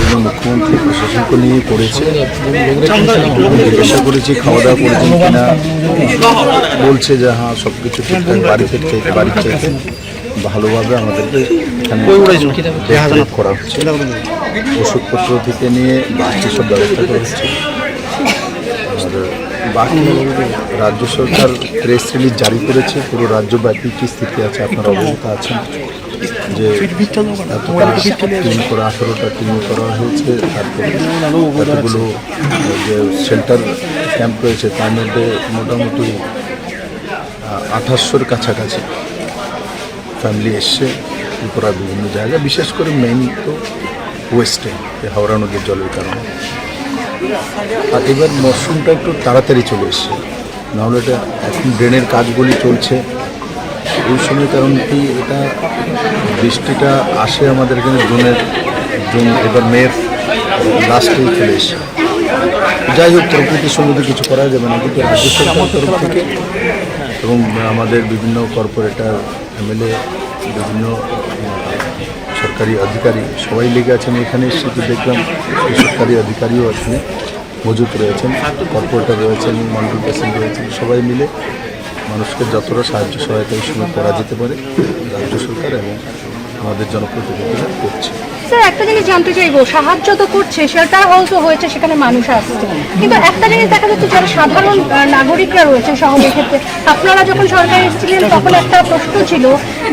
মাননীয় মুখ্যমন্ত্রী প্রশাসনকে নিয়ে করেছে। জিজ্ঞাসা করেছি খাওয়া দাওয়া করেছেন কিনা, বলছে যে হ্যাঁ সব কিছু ঠিকঠাক, বাড়ির চাইতে ভালোভাবে আমাদেরকে এখানে করা হচ্ছে। ওষুধপত্র থেকে নিয়ে বাড়তি সব ব্যবস্থা করা হচ্ছে। আর বাকি রাজ্য সরকার প্রেস রিলিজ জারি করেছে, পুরো রাজ্যব্যাপী কী স্থিতি আছে আপনারা অবগত আছেন, যে টিম করা 18টা টিম করা হয়েছে। তারপরে কতগুলো যে শেল্টার ক্যাম্প রয়েছে তার মধ্যে মোটামুটি 2800-র কাছাকাছি ফ্যামিলি এসছে ত্রিপুরার বিভিন্ন জায়গায়, বিশেষ করে মেইন তো ওয়েস্টে হাওড়া নদীর জলের কারণে। আর এবার মরশুমটা একটু তাড়াতাড়ি চলে এসছে, নাহলে এটা এখন ড্রেনের কাজগুলি চলছে ওই সময়। কারণ কি এটা বৃষ্টিটা আসে আমাদের এখানে জুন এবার মেয়ের লাস্টেই চলে এসছে। যাই হোক, প্রকৃতির সঙ্গে কিছু করা যাবে না, কিন্তু রাজ্য সরকারের তরফ থেকে এবং আমাদের বিভিন্ন কর্পোরেটর, এমএলএ, বিভিন্ন সরকারি অধিকারী সবাই লেগে আছেন এখানে। সেটি দেখলাম সরকারি অধিকারীও এখানে মজুত রয়েছেন, কর্পোরেটর রয়েছেন, মন্ডল প্রেসিডেন্ট রয়েছেন, সবাই মিলে মানুষকে যতটা সাহায্য সহায়তা এই সময় করা যেতে পারে রাজ্য সরকার এবং আমাদের জনপ্রতিনিধিরা করছে। স্যার, একটা জিনিস জানতে চাইবো, সাহায্য তো করছে, শেল্টার হাউসও হয়েছে, সেখানে মানুষ আসছে, কিন্তু একটা জিনিস দেখা যাচ্ছে যারা সাধারণ নাগরিকরা রয়েছে শহরের ক্ষেত্রে, আপনারা যখন সরকার এসেছিলেন তখন একটা প্রশ্ন ছিল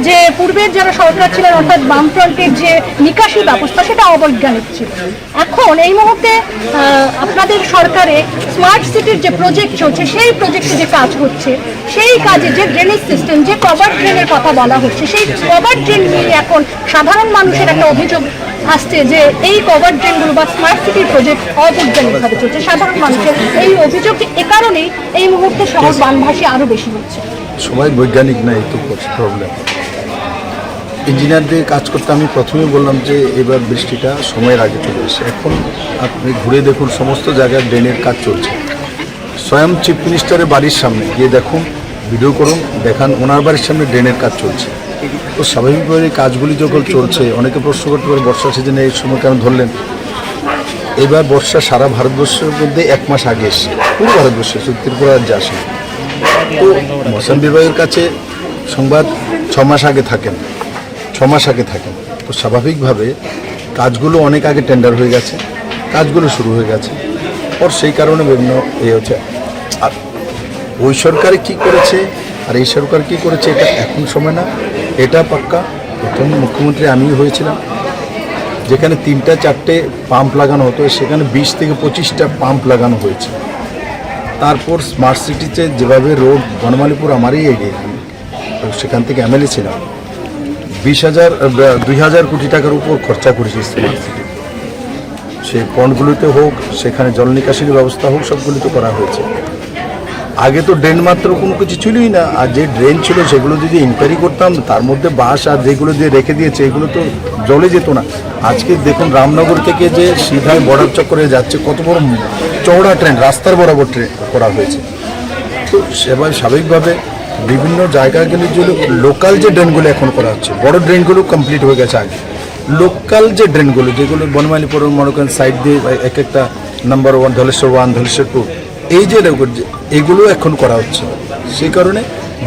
যে পূর্বের যারা সরকার ছিলেন অর্থাৎ বামফ্রন্টের যে নিকাশি ব্যবস্থা সেটা অবৈজ্ঞানিক ছিল। এখন এই মুহূর্তে আপনাদের সরকারে স্মার্ট সিটির যে প্রজেক্ট চলছে, সেই প্রজেক্টে যে কাজ হচ্ছে, সেই কাজে যে ড্রেনেজ সিস্টেম, যে কভার ড্রেনের কথা বলা হচ্ছে, সেই কভার ড্রেন নিয়ে এখন সাধারণ মানুষের একটা অভিযোগ আসছে যে এই কভার ড্রেনগুলো বা স্মার্ট সিটির প্রজেক্ট অবৈজ্ঞানিকভাবে চলছে। সাধারণ মানুষের এই অভিযোগ এ কারণেই এই মুহূর্তে শহর বানভাসী আরও বেশি হচ্ছে। সবাই বৈজ্ঞানিক না, এই তো প্রবলেম। ইঞ্জিনিয়ারদের কাজ করতে আমি প্রথমেই বললাম যে এবার বৃষ্টিটা সময়ের আগে চলে এসে, এখন আপনি ঘুরে দেখুন সমস্ত জায়গায় ড্রেনের কাজ চলছে। স্বয়ং চিফ মিনিস্টারের বাড়ির সামনে গিয়ে দেখুন, ভিডিও করুন, দেখান ওনার বাড়ির সামনে ড্রেনের কাজ চলছে। তো স্বাভাবিকভাবে কাজগুলি যখন চলছে, অনেকে প্রশ্ন করতে পারে বর্ষা সিজনে এই সময় কেন ধরলেন। এবার বর্ষা সারা ভারতবর্ষের মধ্যে 1 মাস আগে এসছে, পুরো ভারতবর্ষে, ত্রিপুরা রাজ্যে আসে। তো মৌসুম বিভাগের কাছে সংবাদ 6 মাস আগে থাকেন, 6 মাস আগে থাকেন। তো স্বাভাবিকভাবে কাজগুলো অনেক আগে টেন্ডার হয়ে গেছে, কাজগুলো শুরু হয়ে গেছে। ওর সেই কারণে বিভিন্ন হচ্ছে। আর ওই সরকারে কী করেছে আর এই সরকার কী করেছে এটা এখন সময় না, এটা পাক্কা। প্রথম মুখ্যমন্ত্রী আমি হয়েছিলাম, যেখানে 3-4টে পাম্প লাগানো হতো, সেখানে 20 থেকে 25টা পাম্প লাগানো হয়েছে। তারপর স্মার্ট সিটিতে যেভাবে রোড, বনমালীপুর আমারই এগিয়ে, সেখান থেকে এমএলএ ছিলাম, 20,000 কোটি টাকার উপর খরচা করেছি স্মার্ট সিটি। সেই পয়েন্টগুলোতে হোক, সেখানে জল নিকাশির ব্যবস্থা হোক, সবগুলিতে করা হয়েছে। আগে তো ড্রেন মাত্র কোনো কিছু ছিলই না, আর যে ড্রেন ছিল সেগুলো যদি ইনকোয়ারি করতাম, তার মধ্যে বাঁশ আর যেগুলো দিয়ে রেখে দিয়েছে এগুলো তো জলে যেত না। আজকে দেখুন রামনগর থেকে যে সিধায় বর্ডার চক্করে যাচ্ছে, কত বড় চওড়া ট্রেন, রাস্তার বরাবর ট্রেন করা হয়েছে। তো সেভাবে স্বাভাবিকভাবে বিভিন্ন জায়গাগুলির জন্য লোকাল যে ড্রেনগুলো এখন করা হচ্ছে, বড় ড্রেনগুলো কমপ্লিট হয়ে গেছে আগে। লোকাল যে ড্রেনগুলো, যেগুলো বনমালীপুর মনে করেন সাইড দিয়ে এক একটা নাম্বার 1, ধলেশ্বর 1, ধলেশ্বর 2, এই যে এগুলো এখন করা হচ্ছে। সেই কারণে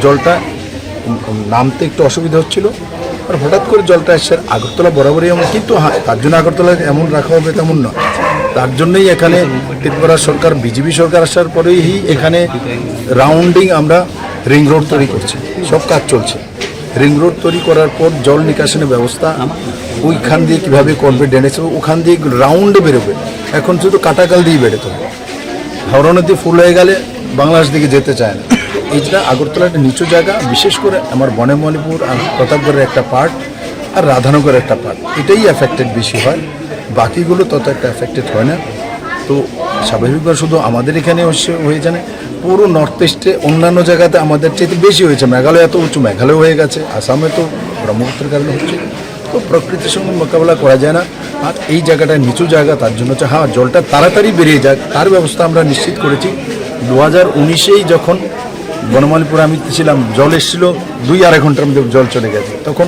জলটা নামতে একটু অসুবিধা হচ্ছিল। আর হঠাৎ করে জলটা এসে আগরতলা বরাবরই এমন, কিন্তু হ্যাঁ, তার জন্য আগরতলা এমন রাখা হবে তেমন নয়। তার জন্যই এখানে ত্রিপুরা সরকার, বিজেপি সরকার আসার পরেই এখানে রাউন্ডিং আমরা রিং রোড তৈরি করছি, সব কাজ চলছে। রিং রোড তৈরি করার পর জল নিকাশনের ব্যবস্থা ওইখান দিয়ে কীভাবে করবে, ড্রেনেজ ওখান দিয়ে রাউন্ডে বেরোবে। এখন শুধু কাটাকাল দিয়ে বেরোতে হবে। হাওড়া নদী ফুল হয়ে গেলে বাংলাদেশ দিকে যেতে চায় না। এইটা আগরতলা একটা নিচু জায়গা, বিশেষ করে আমার বনমালীপুর আর প্রতাপগড়ের একটা পার্ট আর রাধানগরের একটা পার্ট, এটাই এফেক্টেড বেশি হয়, বাকিগুলো তত একটা এফেক্টেড হয় না। তো স্বাভাবিকভাবে শুধু আমাদের এখানে হয়ে জানে, পুরো নর্থ ইস্টে অন্যান্য জায়গাতে আমাদের চাইতে বেশি হয়েছে। মেঘালয় এত উঁচু, মেঘালয় হয়ে গেছে, আসামে তো ব্রহ্মপুত্রের কারণে হচ্ছে। তো প্রকৃতির সঙ্গে মোকাবেলা করা যায় না। আর এই জায়গাটা নিচু জায়গা, তার জন্য হচ্ছে হ্যাঁ জলটা তাড়াতাড়ি বেরিয়ে যাক, তার ব্যবস্থা আমরা নিশ্চিত করেছি। 2019-এই যখন বনমালীপুরে আমি ছিলাম, জল এসেছিল 2-2.5 ঘন্টার মধ্যে জল চলে গেছে। তখন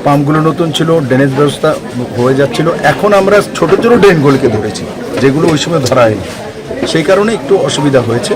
পাম্পগুলো নতুন ছিল, ড্রেনেজ ব্যবস্থা হয়ে যাচ্ছিল। এখন আমরা ছোট ছোট ড্রেনগুলোকে ধরেছি যেগুলো ওই সময় ধরা হয়নি, সেই কারণে একটু অসুবিধা হয়েছে।